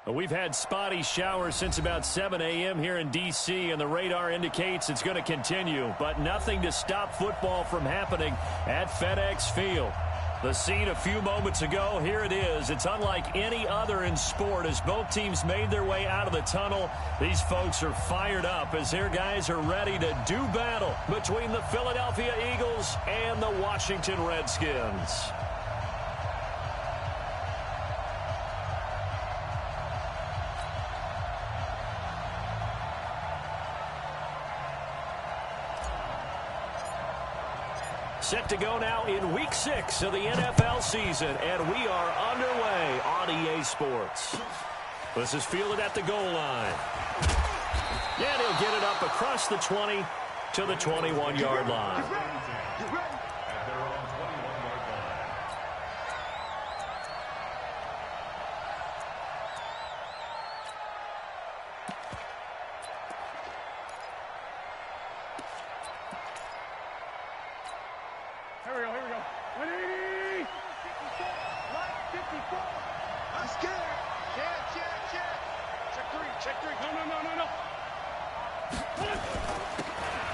We've had spotty showers since about 7 a.m. here in D.C., and the radar indicates it's going to continue, but nothing to stop football from happening at FedEx Field. The scene a few moments ago, here it is. It's unlike any other in sport as both teams made their way out of the tunnel. These folks are fired up as their guys are ready to do battle between the Philadelphia Eagles and the Washington Redskins. Set to go now in Week 6 of the NFL season, and we are underway on EA Sports. This is fielded at the goal line. And he'll get it up across the 20 to the 21-yard line.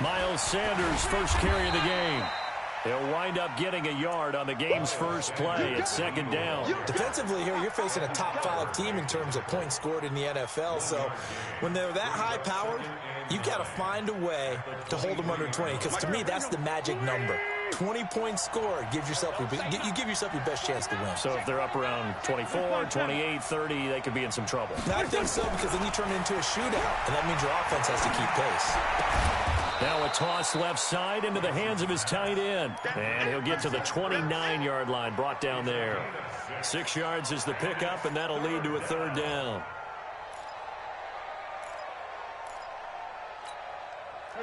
Miles Sanders, first carry of the game. He'll wind up getting a yard on the game's first play at second down. Defensively here, you're facing a top-5 team in terms of points scored in the NFL. So when they're that high-powered, you got to find a way to hold them under 20. Because to me, that's the magic number. 20 points scored, you give yourself your best chance to win. So if they're up around 24, 28, 30, they could be in some trouble. I think so, because then you turn it into a shootout, and that means your offense has to keep pace. Now a toss left side into the hands of his tight end. And he'll get to the 29-yard line, brought down there. 6 yards is the pickup, and that'll lead to a third down.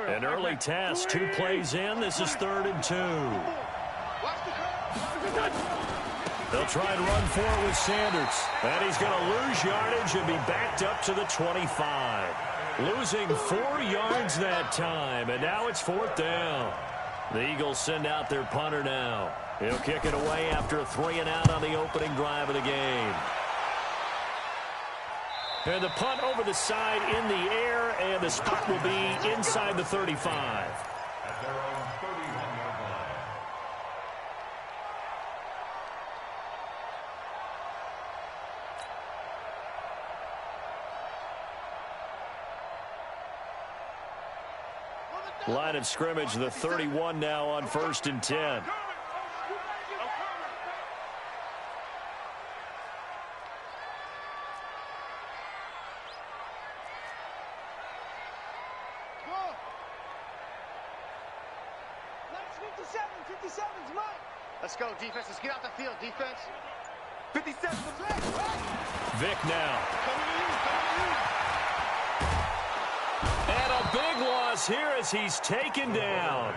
An early test, 2 plays in. This is 3rd and 2. They'll try and run for it with Sanders. And he's going to lose yardage and be backed up to the 25. Losing 4 yards that time, and now it's 4th down. The Eagles send out their punter now. He'll kick it away after a 3-and-out on the opening drive of the game. And the punt over the side in the air, and the spot will be inside the 35. Line of scrimmage, the 31 now on 1st and 10. Let's go, defense. Let's get out the field, defense. 57. Vic now. And a big loss here as he's taken down.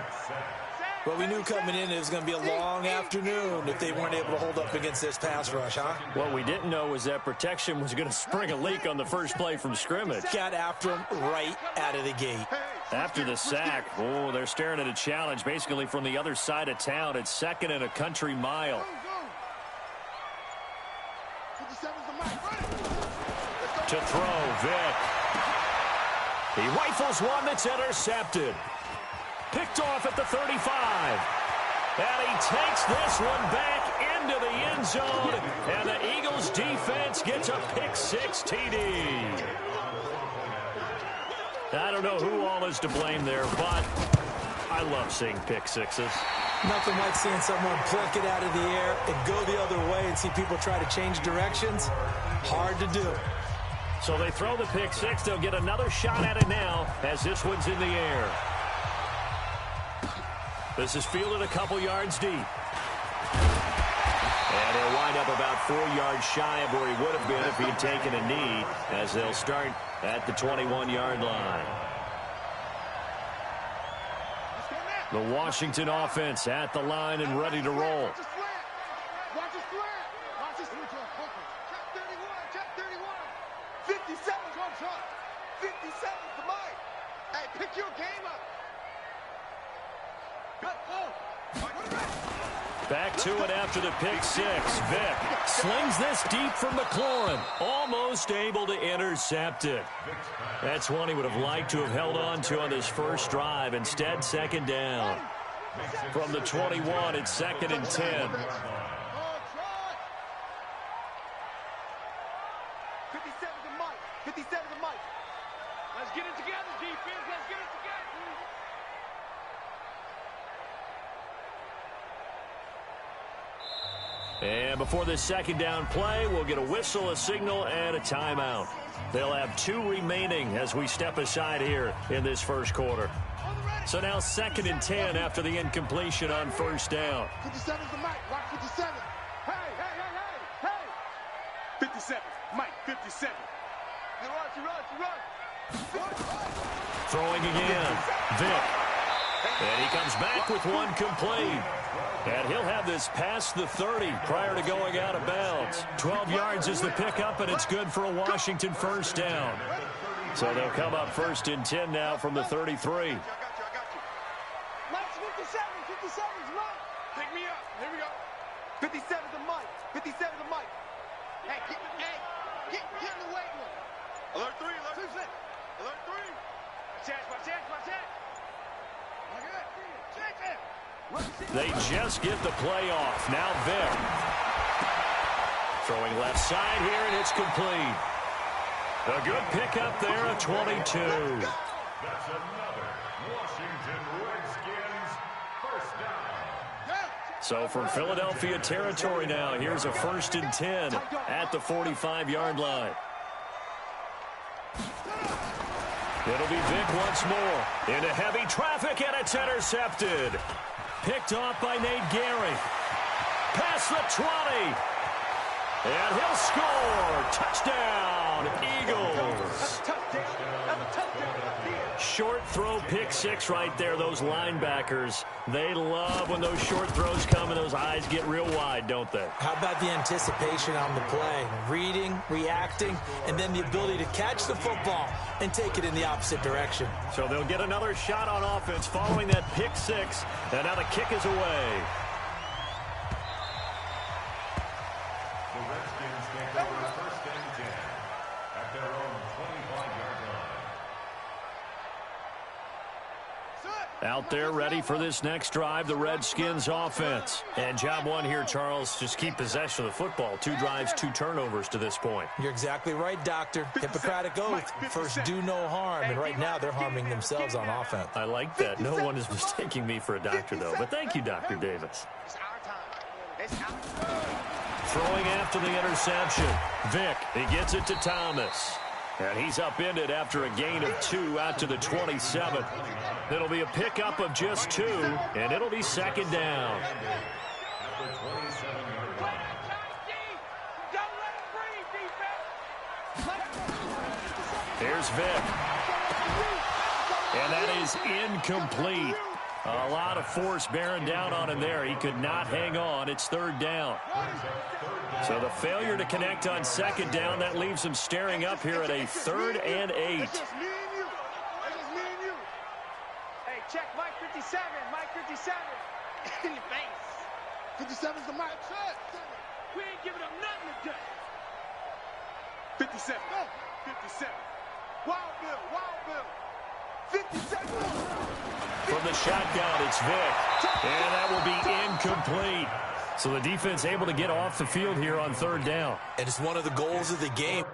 Well, we knew coming in it was going to be a long afternoon if they weren't able to hold up against this pass rush, huh? What we didn't know was that protection was going to spring a leak on the first play from scrimmage. Got after him right out of the gate. After the sack, oh, they're staring at a challenge basically from the other side of town. It's 2nd and a country mile. To throw, Vic. He rifles one that's intercepted. Picked off at the 35. And he takes this one back into the end zone. And the Eagles defense gets a pick-6 TD. I don't know who all is to blame there, but I love seeing pick-6s. Nothing like seeing someone pluck it out of the air and go the other way and see people try to change directions. Hard to do. So they throw the pick-6. They'll get another shot at it now as this one's in the air. This is fielded a couple yards deep. And he'll wind up about 4 yards shy of where he would have been if he had taken a knee, as they'll start at the 21-yard line. The Washington offense at the line and ready to roll. Back to it after the pick six. Vick slings this deep from McLaurin. Almost able to intercept it. That's one he would have liked to have held on to on this first drive. Instead, second down. From the 21, it's 2nd and 10. 57 to Mike. 57 to Mike. Let's get it together, defense. Let's get it together. And before this second down play, we'll get a whistle, a signal, and a timeout. They'll have 2 remaining as we step aside here in this first quarter. So now 2nd and 10 after the incompletion on first down. 57's the Mike. Rock 57. Hey, hey, hey, hey, hey. 57. Mike, 57. You run. Throwing again. Vick. And he comes back with one complete. And he'll have this past the 30 prior to going out of bounds. 12 yards is the pickup, and it's good for a Washington first down. So they'll come up 1st and 10 now from the 33. Mike's 57. 57's Mike. Pick me up. Here we go. 57's the Mike. 57's the Mike. Hey, get in the weight room. Alert 3. Alert 3. Alert 3. My chance. They just get the play off. Now Vick. Throwing left side here, and it's complete. A good pickup there, a 22. That's another Washington Redskins first down. So from Philadelphia territory now, here's a 1st and 10 at the 45-yard line. It'll be Vick once more. Into heavy traffic, and it's intercepted. Picked off by Nate Gehring. Past the 20. And he'll score. Touchdown, Eagles. Short throw, pick six right there. Those linebackers, they love when those short throws come and those eyes get real wide, don't they? How about the anticipation on the play? Reading, reacting, and then the ability to catch the football and take it in the opposite direction. So they'll get another shot on offense following that pick six, and now the kick is away. The Redskins take over 1st and 10 at their own 25-yard line. Out there ready for this next drive, the Redskins offense. And job one here, Charles, just keep possession of the football. 2 drives, 2 turnovers to this point. You're exactly right, Doctor. Hippocratic oath. First, do no harm. And right now, they're harming themselves on offense. I like that. No one is mistaking me for a doctor, though. But thank you, Dr. Davis. It's our time. It's our time. Throwing after the interception. Vick, he gets it to Thomas. And he's upended after a gain of 2 out to the 27. It'll be a pickup of just 2, and it'll be second down. Here's Vick. And that is incomplete. A lot of force bearing down on him there. He could not hang on. It's third down. So the failure to connect on second down, that leaves him staring up here at a 3rd and 8. It's just me and you. Hey, check Mike 57. Mike 57. In your face. 57's the Mike. We ain't giving up nothing today. 57. 57. Wild Bill. 57. From the shotgun, it's Vick. And that will be incomplete. So the defense able to get off the field here on third down. And it's one of the goals of the game.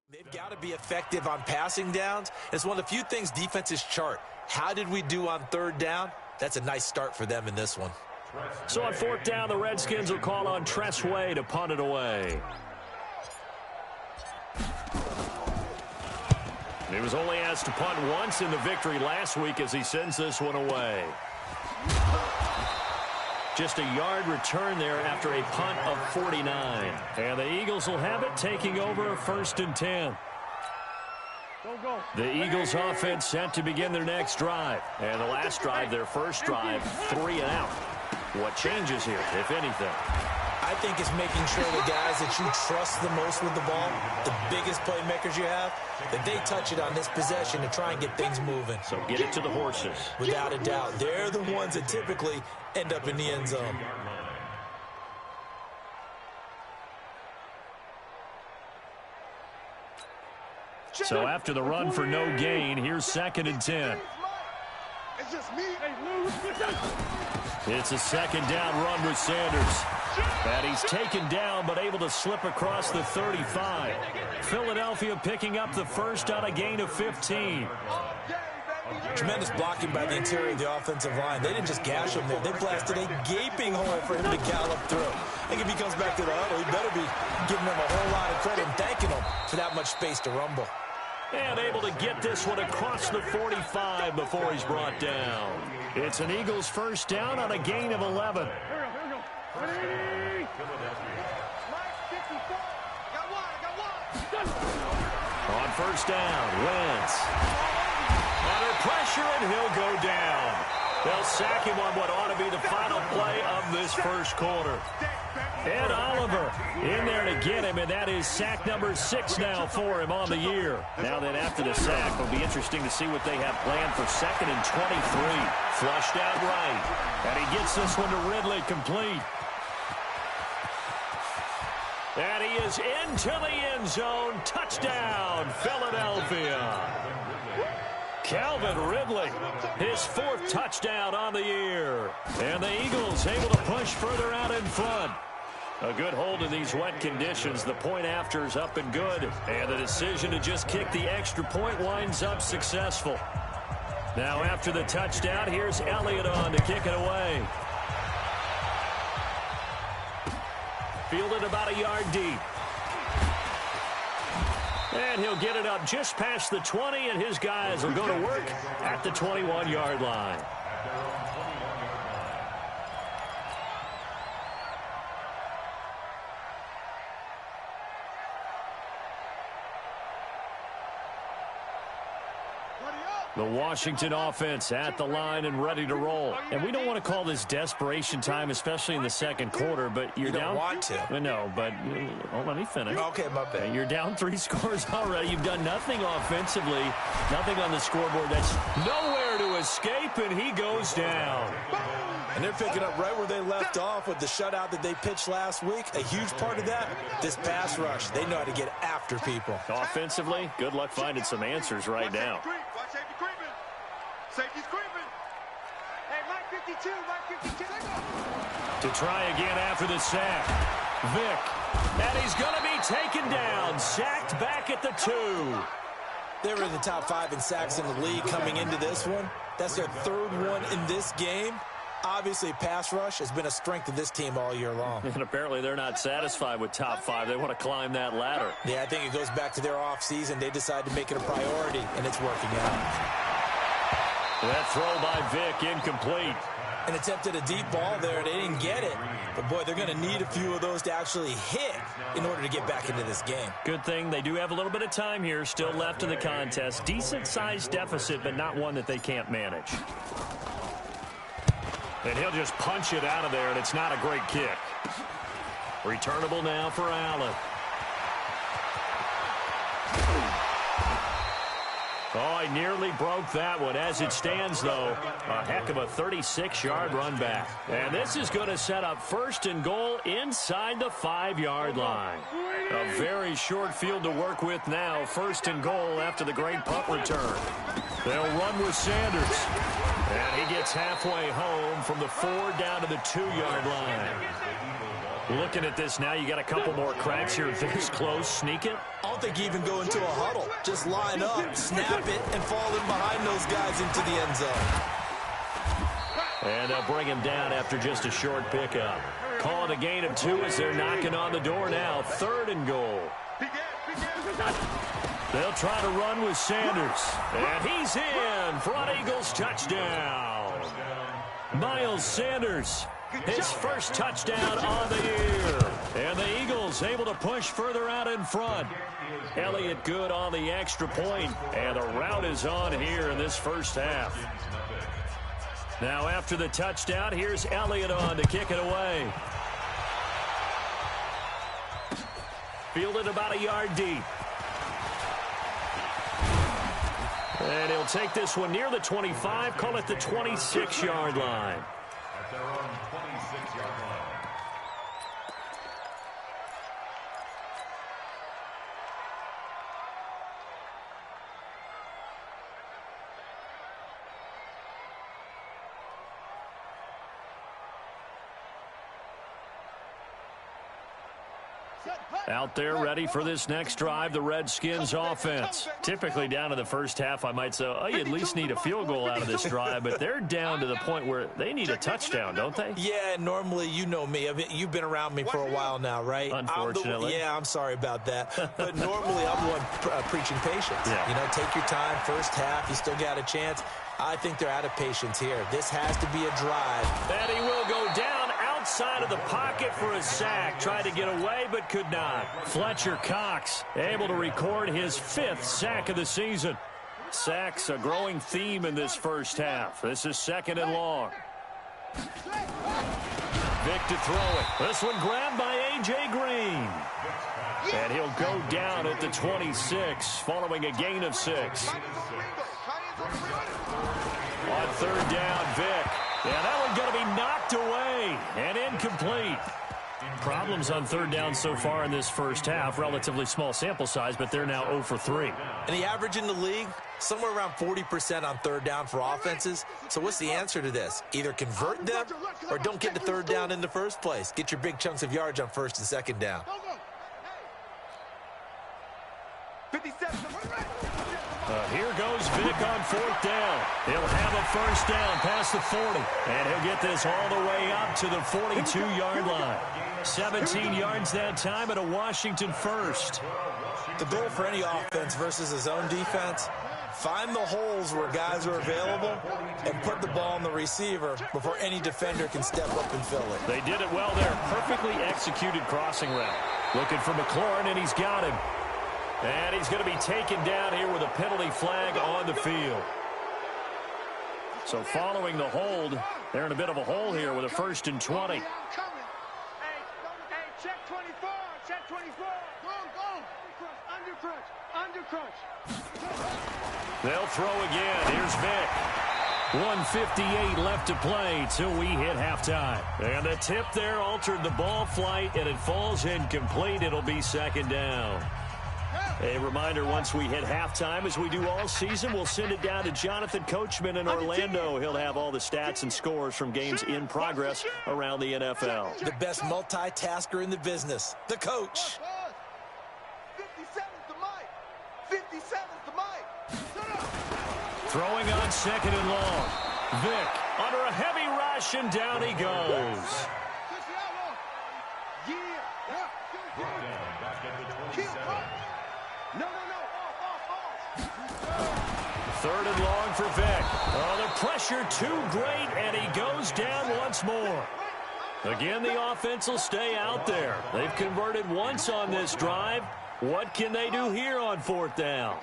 They've got to be effective on passing downs. It's one of the few things defenses chart. How did we do on third down? That's a nice start for them in this one. So on fourth down, the Redskins will call on Tress Way to punt it away. He was only asked to punt once in the victory last week as he sends this one away. Just a yard return there after a punt of 49. And the Eagles will have it, taking over 1st and 10. The Eagles offense set to begin their next drive. And the last drive, their first drive, 3 and out. What changes here, if anything? I think it's making sure the guys that you trust the most with the ball, the biggest playmakers you have, that they touch it on this possession to try and get things moving. So get it to the horses. Without a doubt. They're the ones that typically end up in the end zone. So after the run for no gain, here's 2nd and 10. It's just me. It's a 2nd down run with Sanders. And he's taken down but able to slip across the 35. Philadelphia picking up the first on a gain of 15. Tremendous blocking by the interior of the offensive line. They didn't just gash him there. They blasted a gaping hole for him to gallop through. I think if he comes back to the huddle, he better be giving them a whole lot of credit and thanking them for that much space to rumble. And able to get this one across the 45 before he's brought down. It's an Eagles first down on a gain of 11. On first down, Wentz. Under pressure, and he'll go down. They'll sack him on what ought to be the final play of this first quarter. Ed Oliver in there to get him, and that is sack number 6 now for him on the year. Now then, after the sack, it'll be interesting to see what they have planned for 2nd and 23. Flushed out right, and he gets this one to Ridley complete. And he is into the end zone. Touchdown, Philadelphia. Calvin Ridley, his 4th touchdown on the year. And the Eagles able to push further out in front. A good hold in these wet conditions. The point after is up and good. And the decision to just kick the extra point winds up successful. Now after the touchdown, here's Elliott on to kick it away. Fielded about a yard deep. And he'll get it up just past the 20, and his guys will go to work at the 21-yard line. The Washington offense at the line and ready to roll. And we don't want to call this desperation time, especially in the second quarter, but you're down. You don't want to. No, but let me finish. Okay, my bad. You're down 3 scores already. You've done nothing offensively, nothing on the scoreboard. That's nowhere to escape, and he goes down. And they're picking up right where they left off with the shutout that they pitched last week. A huge part of that, this pass rush. They know how to get after people. Offensively, good luck finding some answers right now. Safety's creeping. Hey, Mike 52, Mike 52. To try again after the sack. Vick. And he's going to be taken down. Sacked back at the 2. They were in the top 5 in sacks in the league coming into this one. That's their 3rd one in this game. Obviously, pass rush has been a strength of this team all year long. And apparently they're not satisfied with top 5. They want to climb that ladder. Yeah, I think it goes back to their offseason. They decided to make it a priority, and it's working out. That throw by Vick incomplete. And attempted a deep ball there. They didn't get it. But, boy, they're going to need a few of those to actually hit in order to get back into this game. Good thing they do have a little bit of time here still left in the contest. Decent-sized deficit, but not one that they can't manage. And he'll just punch it out of there, and it's not a great kick. Returnable now for Allen. Oh, I nearly broke that one. As it stands, though, a heck of a 36-yard run back. And this is going to set up 1st and goal inside the 5-yard line. A very short field to work with now. 1st and goal after the great punt return. They'll run with Sanders. And he gets halfway home from the 4 down to the 2-yard line. Looking at this now, you got a couple more cracks here this close. Sneak it. I don't think you even go into a huddle. Just line up, snap it, and fall in behind those guys into the end zone. And they'll bring him down after just a short pickup. Call it a gain of 2 as they're knocking on the door now. 3rd and goal. They'll try to run with Sanders. And he's in for an Eagles touchdown. Miles Sanders, his first touchdown on the year. And the Eagles Eagles able to push further out in front. Elliott good on the extra point, and the rout is on here in this first half. Now after the touchdown, here's Elliott on to kick it away. Fielded about a yard deep. And he'll take this one near the 25, call it the 26-yard line. At their own 26-yard line. Out there ready for this next drive, the Redskins offense. Typically down to the first half, I might say, oh, you at least need a field goal out of this drive, but they're down to the point where they need a touchdown, don't they? Yeah, normally, you know me. I mean, you've been around me for a while now, right? Unfortunately. I'm sorry about that. But normally, I'm the one preaching patience. Yeah. You know, take your time, first half, you still got a chance. I think they're out of patience here. This has to be a drive. And he will go down outside of the pocket for a sack. Tried to get away, but could not. Fletcher Cox able to record his 5th sack of the season. Sacks a growing theme in this first half. This is 2nd and long. Vick to throw it. This one grabbed by A.J. Green. And he'll go down at the 26, following a gain of 6. On 3rd down, Vick. Yeah, that one going to be knocked away and incomplete. Problems on 3rd down so far in this first half. Relatively small sample size, but they're now 0 for 3. And the average in the league, somewhere around 40% on 3rd down for offenses. So what's the answer to this? Either convert them or don't get to 3rd down in the first place. Get your big chunks of yards on 1st and 2nd down. 57. Here goes Vick on 4th down. He'll have a first down past the 40. And he'll get this all the way up to the 42-yard line. 17 yards that time at a Washington first. The goal for any offense versus a zone defense, find the holes where guys are available and put the ball on the receiver before any defender can step up and fill it. They did it well there. Perfectly executed crossing route. Looking for McLaurin, and he's got him. And he's going to be taken down here with a penalty flag on the field. So following the hold, they're in a bit of a hole here with a 1st and 20. Hey, check 24. Check 24. Go. Under crunch. They'll throw again. Here's Vick. 1:58 left to play till we hit halftime. And the tip there altered the ball flight, and it falls incomplete. It'll be 2nd down. A reminder, once we hit halftime, as we do all season, we'll send it down to Jonathan Coachman in Orlando. He'll have all the stats and scores from games in progress around the NFL. The best multitasker in the business, the coach. 57's the mic. 57's the mic. Throwing on 2nd and long. Vick under a heavy rush, and down he goes. No. 3rd and long for Vick. Oh, the pressure too great, and he goes down once more. Again, the offense will stay out there. They've converted once on this drive. What can they do here on 4th down?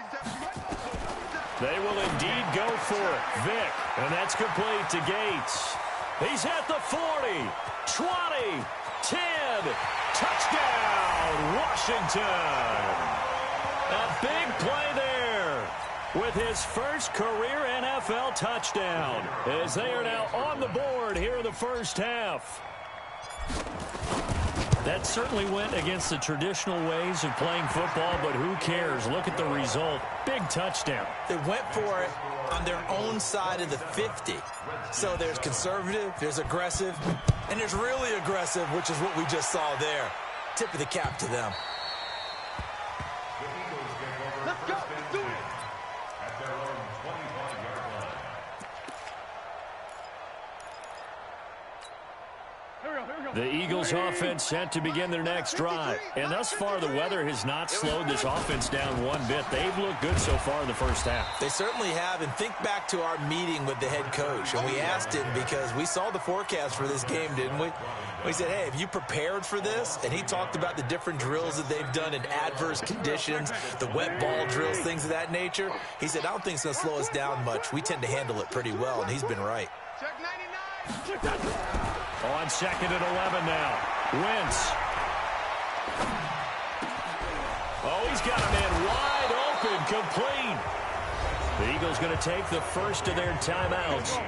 They will indeed go for it. Vick, and that's complete to Gates. He's at the 40, 20, 10, touchdown, Washington. A big play there with his first career NFL touchdown, as they are now on the board here in the first half. That certainly went against the traditional ways of playing football, but who cares? Look at the result. Big touchdown. They went for it on their own side of the 50. So there's conservative, there's aggressive, and there's really aggressive, which is what we just saw there. Tip of the cap to them. Let's go. Do it. At their own 25-yard line. Here we go. The Eagles offense set to begin their next drive. And thus far, the weather has not slowed this offense down one bit. They've looked good so far in the first half. They certainly have. And think back to our meeting with the head coach. And we asked him, because we saw the forecast for this game, didn't we? We said, hey, have you prepared for this? And he talked about the different drills that they've done in adverse conditions, the wet ball drills, things of that nature. He said, I don't think it's going to slow us down much. We tend to handle it pretty well, and he's been right. On second and 11 now. Wentz. Oh, he's got a man wide open, complete. The Eagles going to take the first of their timeouts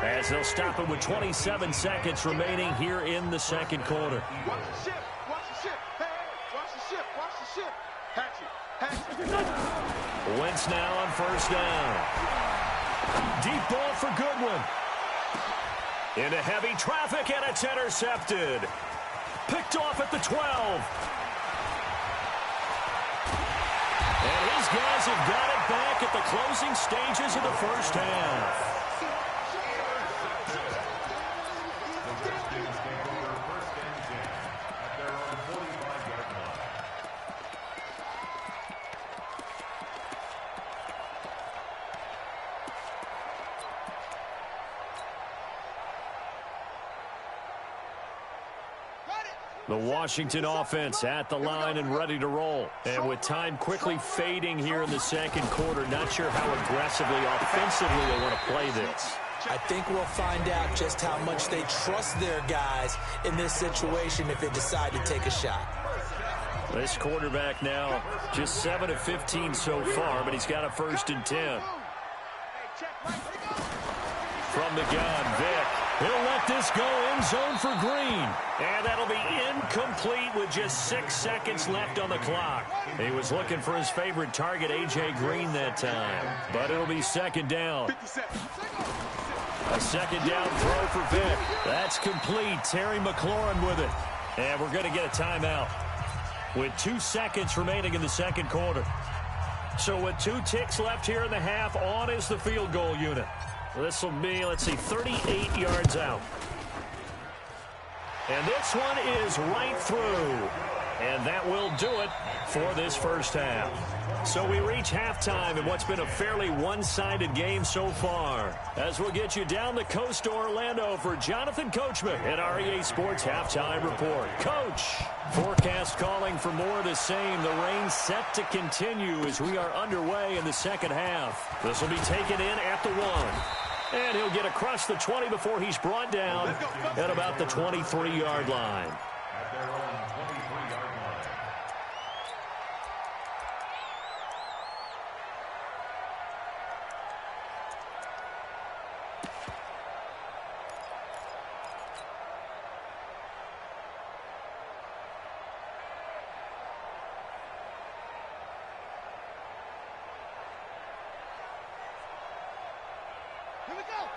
as they'll stop it with 27 seconds remaining here in the second quarter. Watch the ship. Watch the ship. Hey, watch the ship. Watch the ship. Hatch it. Hatch it. Wentz now on first down. Deep ball for Goodwin. Into heavy traffic, and it's intercepted. Picked off at the 12. And his guys have got it back at the closing stages of the first half. The Washington offense at the line and ready to roll. And with time quickly fading here in the second quarter, not sure how aggressively, offensively they want to play this. I think we'll find out just how much they trust their guys in this situation if they decide to take a shot. This quarterback now just 7 of 15 so far, but he's got a 1st and 10. From the gun, Vick. He'll let this go end zone for Green. And that'll be incomplete with just 6 seconds left on the clock. He was looking for his favorite target, A.J. Green, that time. But it'll be second down. A second down throw for Vick. That's complete. Terry McLaurin with it. And we're going to get a timeout with 2 seconds remaining in the second quarter. So with 2 ticks left here in the half, on is the field goal unit. This will be, let's see, 38 yards out. And this one is right through. And that will do it for this first half. So we reach halftime in what's been a fairly one-sided game so far. As we'll get you down the coast to Orlando for Jonathan Coachman at REA Sports Halftime Report. Coach, forecast calling for more of the same. The rain set to continue as we are underway in the second half. This will be taken in at the 1. And he'll get across the 20 before he's brought down at about the 23-yard line. At their own 23-yard line.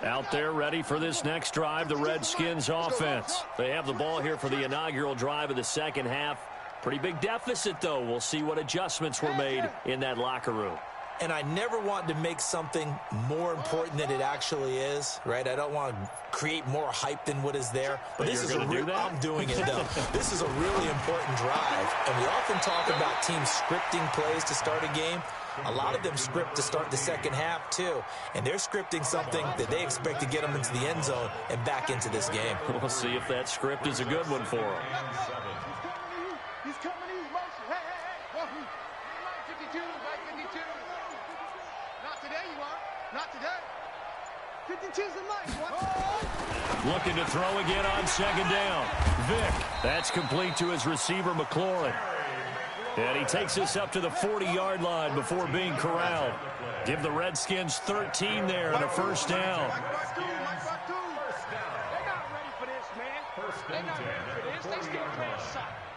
Out there ready for this next drive, the Redskins offense. They have the ball here for the inaugural drive of the second half. Pretty big deficit, though. We'll see what adjustments were made in that locker room. And I never want to make something more important than it actually is, right? I don't want to create more hype than what is there. But this is I'm doing it, though. This is a really important drive. And we often talk about teams scripting plays to start a game. A lot of them script to start the second half, too. And they're scripting something that they expect to get them into the end zone and back into this game. We'll see if that script is a good one for them. He's coming to you. Motion. Hey, hey, hey. 52, right 52. Not today, you are. Not today. 52's the mic. What? Looking to throw again on second down. Vick. That's complete to his receiver, McLaurin. And he takes us up to the 40-yard line before being corralled. Give the Redskins 13 there and a first down. They're not ready for this, man. They're not ready for this. They still playing soccer.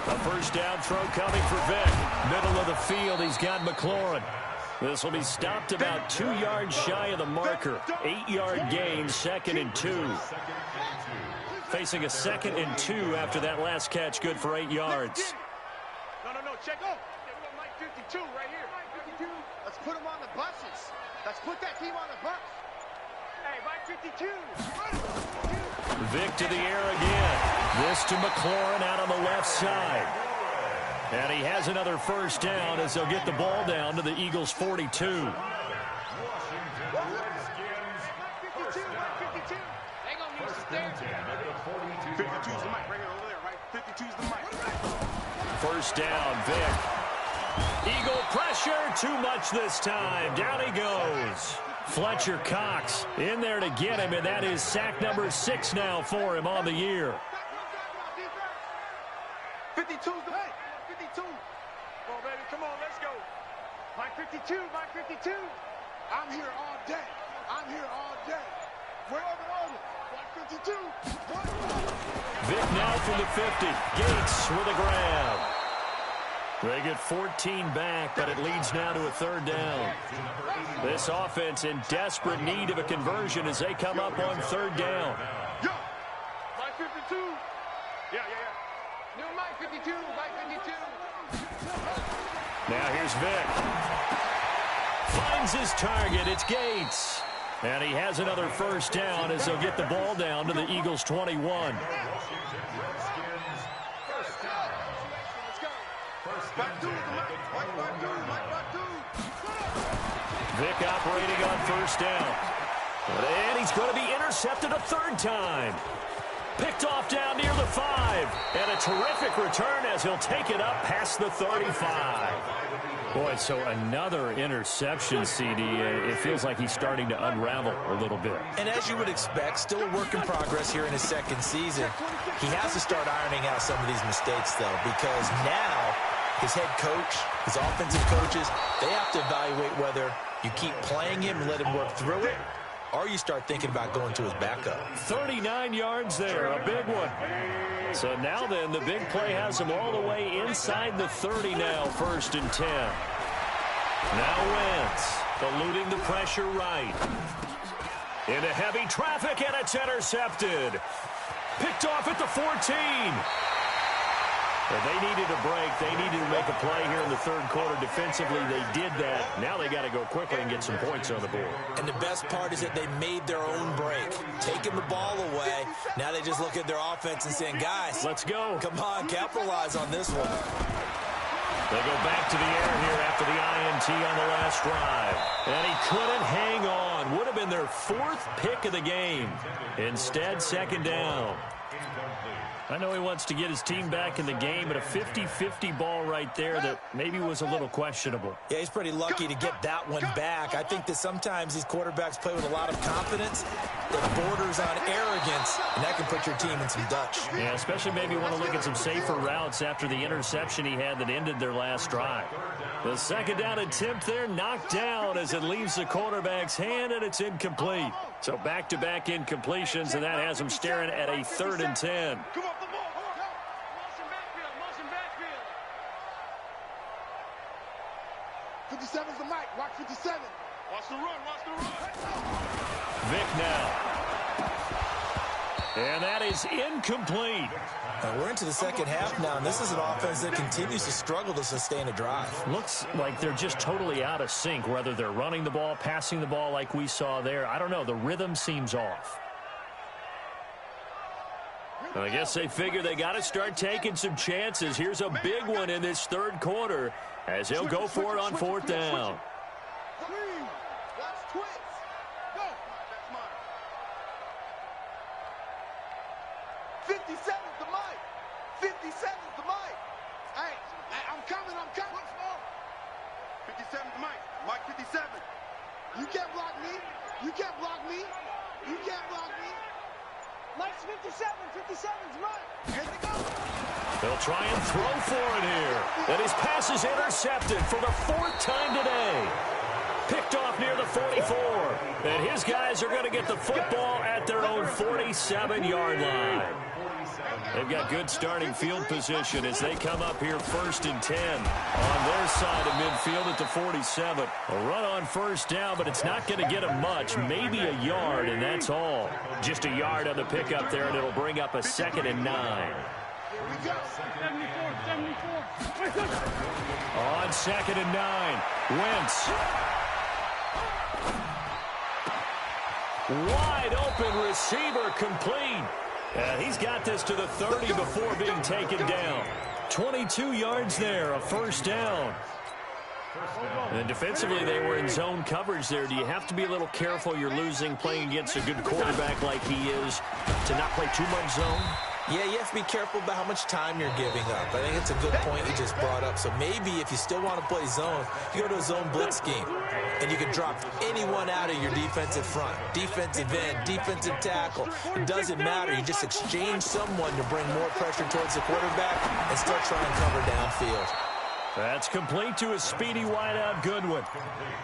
A first down throw coming for Vick. Middle of the field, he's got McLaurin. This will be stopped about 2 yards shy of the marker. 8-yard gain, 2nd and 2. Facing a 2nd and 2 after that last catch, good for 8 yards. No, check out. We got Mike 52 right here. Mike 52. Let's put him on the buses. Let's put that team on the bus. Hey, Mike 52. Vic to the air again. This to McLaurin out on the left side. And he has another first down as they'll get the ball down to the Eagles' 42. 52's the mic right here over there, right? 52's the mic. First down, Vic. Eagle pressure, too much this time. Down he goes. Fletcher Cox in there to get him, and that is sack number 6 now for him on the year. 52's the mic. 52. Come on, baby. Come on, let's go. Mike 52, Mike 52. I'm here all day. I'm here all day. Where are the others? Mike 52. Vic now from the 50. Gates with a grab. They get 14 back, but it leads now to a third down. This offense in desperate need of a conversion as they come up on third down. Yo, Mike 52. Yeah. New Mike 52, Mike 52. Now here's Vic. Finds his target. It's Gates. And he has another first down as they'll get the ball down to the Eagles' 21. Vic operating on first down. And he's going to be intercepted a third time. Picked off down near the 5. And a terrific return as he'll take it up past the 35. Boy, so another interception, CD. It feels like he's starting to unravel a little bit. And as you would expect, still a work in progress here in his second season. He has to start ironing out some of these mistakes, though, because now his head coach, his offensive coaches, they have to evaluate whether you keep playing him and let him work through it, or you start thinking about going to his backup. 39 yards there, a big one. So now then, the big play has him all the way inside the 30 now, 1st and 10. Now Wentz, eluding the pressure right. Into heavy traffic, and it's intercepted. Picked off at the 14. But they needed a break. They needed to make a play here in the third quarter. Defensively, they did that. Now they got to go quickly and get some points on the board. And the best part is that they made their own break, taking the ball away. Now they just look at their offense and saying, guys, let's go. Come on, capitalize on this one. They go back to the air here after the INT on the last drive. And he couldn't hang on. Would have been their 4th pick of the game. Instead, second down. I know he wants to get his team back in the game, but a 50-50 ball right there that maybe was a little questionable. Yeah, he's pretty lucky to get that one back. I think that sometimes these quarterbacks play with a lot of confidence that borders on arrogance, and that can put your team in some Dutch. Yeah, especially maybe want to look at some safer routes after the interception he had that ended their last drive. The second down attempt there knocked down as it leaves the quarterback's hand, and it's incomplete. So back-to-back incompletions, and that has him staring at a 3rd and 10. 57's the mic. Watch 57. Watch the run. Watch the run. Vic now. And that is incomplete. We're into the second half now, and this is an offense that continues to struggle to sustain a drive. Looks like they're just totally out of sync, whether they're running the ball, passing the ball like we saw there. I don't know. The rhythm seems off. Well, I guess they figure they got to start taking some chances. Here's a big one in this third quarter as they'll go for it on 4th down. Watch twits. Go. That's mine. 57's the mic. 57's the mic. Hey, I'm coming. 57's the mic. Mike 57. You can't block me. You can't block me. You can't block me. Mike's 57. 57's mine. Here they go. They'll try and throw for it here. And his pass is intercepted for the 4th time today. Picked off near the 44. And his guys are going to get the football at their own 47-yard line. They've got good starting field position as they come up here 1st and 10 on their side of midfield at the 47. A run on first down, but it's not going to get them much. Maybe a yard, and that's all. Just a yard on the pickup there, and it'll bring up a 2nd and 9. On 2nd and 9, Wentz. Wide open receiver complete. And he's got this to the 30 before being taken down. 22 yards there, a first down. And defensively, they were in zone coverage there. Do you have to be a little careful? You're losing playing against a good quarterback like he is to not play too much zone? Yeah, you have to be careful about how much time you're giving up. I think it's a good point you just brought up. So maybe if you still want to play zone, you go to a zone blitz scheme. And you can drop anyone out of your defensive front. Defensive end, defensive tackle. It doesn't matter. You just exchange someone to bring more pressure towards the quarterback and still try and cover downfield. That's complete to a speedy wideout Goodwin.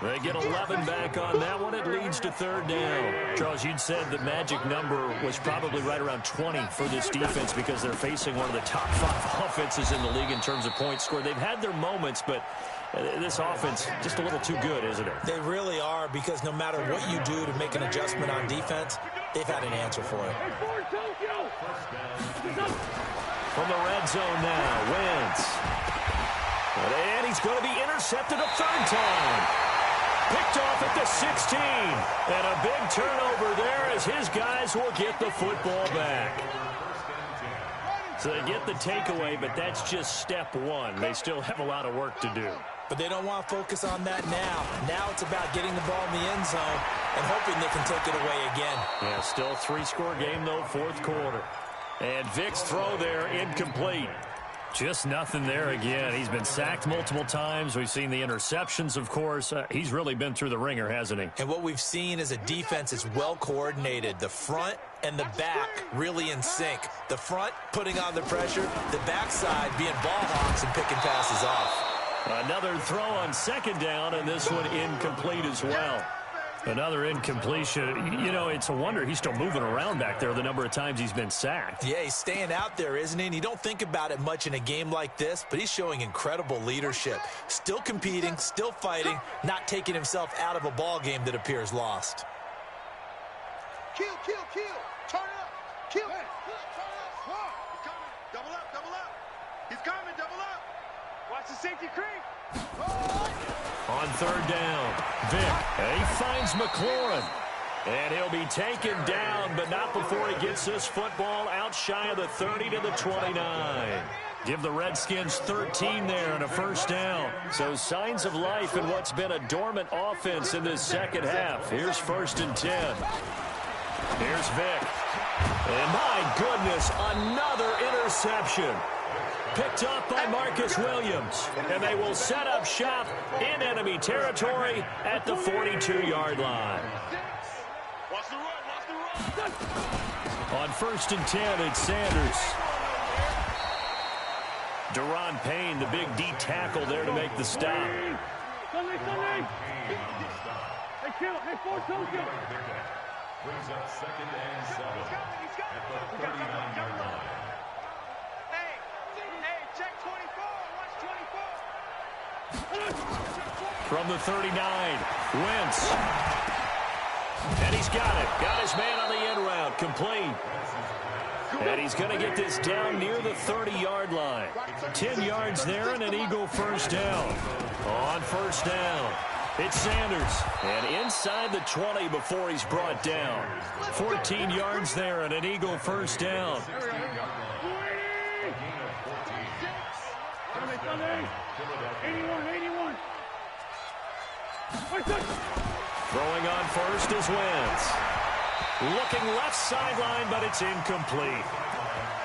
They get 11 back on that one. It leads to third down. Charles, you'd said the magic number was probably right around 20 for this defense because they're facing one of the top 5 offenses in the league in terms of points scored. They've had their moments, but this offense just a little too good, isn't it? They really are, because no matter what you do to make an adjustment on defense, they've had an answer for it. From the red zone now, Wentz. And he's going to be intercepted a third time. Picked off at the 16. And a big turnover there as his guys will get the football back. So they get the takeaway, but that's just step one. They still have a lot of work to do. But they don't want to focus on that now. Now it's about getting the ball in the end zone and hoping they can take it away again. Yeah, still a 3-score game, though, fourth quarter. And Vick's throw there, incomplete. Just nothing there again. He's been sacked multiple times. We've seen the interceptions, of course. He's really been through the ringer, hasn't he? And what we've seen is a defense that's well coordinated. The front and the back really in sync. The front putting on the pressure, the backside being ball hawks and picking passes off. Another throw on second down, and this one incomplete as well. Another incompletion. You know, it's a wonder he's still moving around back there the number of times he's been sacked. Yeah, he's staying out there, isn't he? And you don't think about it much in a game like this, but he's showing incredible leadership. Still competing, still fighting, not taking himself out of a ball game that appears lost. Kill. Turn up. Kill. Turn up. He's coming. Double up. He's coming. Double up. Watch the safety creep. On third down, Vick, and he finds McLaurin. And he'll be taken down, but not before he gets this football out shy of the 30 to the 29. Give the Redskins 13 there and a first down. So signs of life in what's been a dormant offense in this second half. Here's 1st and 10. Here's Vick. And my goodness, another interception. Picked up by Marcus Williams. And they will set up shop in enemy territory at the 42-yard line. Watch the run. On 1st and 10, it's Sanders. Deron Payne, the big D tackle there to make the stop. Sunday. Hey, kill. Hey, brings up 2nd and 7 at the 39-yard line. Check 24. Watch 24. From the 39, Wentz. And he's got it. Got his man on the end route. Complete. And he's going to get this down near the 30-yard line. 10 yards there and an Eagle first down. On 1st down, it's Sanders. And inside the 20 before he's brought down. 14 yards there and an Eagle first down. Sunday. 81. Throwing on first is Wentz. Looking left sideline, but it's incomplete.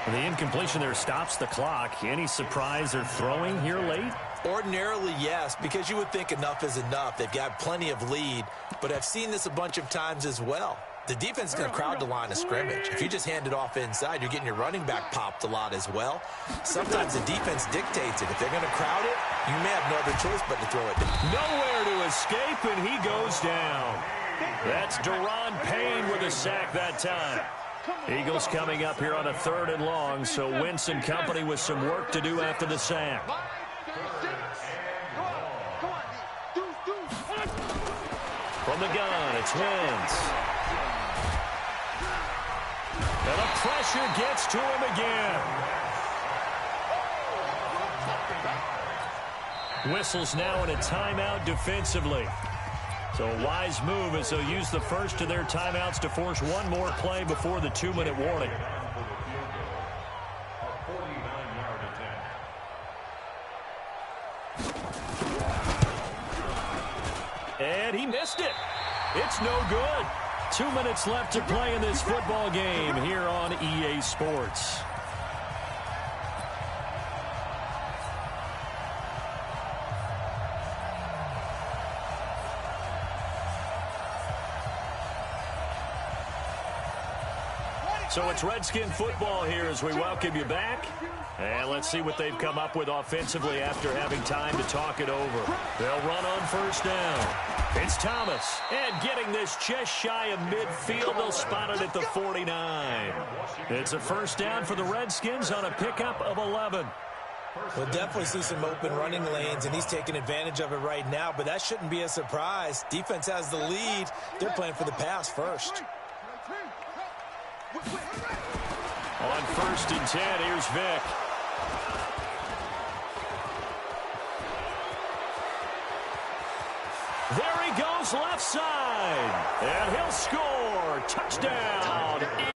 The incompletion there stops the clock. Any surprise they're throwing here late? Ordinarily, yes, because you would think enough is enough. They've got plenty of lead, but I've seen this a bunch of times as well. The defense is going to crowd the line of scrimmage. If you just hand it off inside, you're getting your running back popped a lot as well. Sometimes the defense dictates it. If they're going to crowd it, you may have no other choice but to throw it down. Nowhere to escape, and he goes down. That's Deron Payne with a sack that time. Eagles coming up here on a 3rd and long, so Wentz and company with some work to do after the sack. From the gun, it's Wentz. And the pressure gets to him again. Whistles now in a timeout defensively. So a wise move as they'll use the first of their timeouts to force one more play before the 2-minute warning. And he missed it. It's no good. 2 minutes left to play in this football game here on EA Sports. So it's Redskin football here as we welcome you back. And let's see what they've come up with offensively after having time to talk it over. They'll run on first down. It's Thomas. And getting this just shy of midfield, they'll spot it at the 49. It's a first down for the Redskins on a pickup of 11. We'll definitely see some open running lanes, and he's taking advantage of it right now, but that shouldn't be a surprise. Defense has the lead. They're playing for the pass first. On 1st and 10, here's Vick. There he goes left side. And he'll score. Touchdown.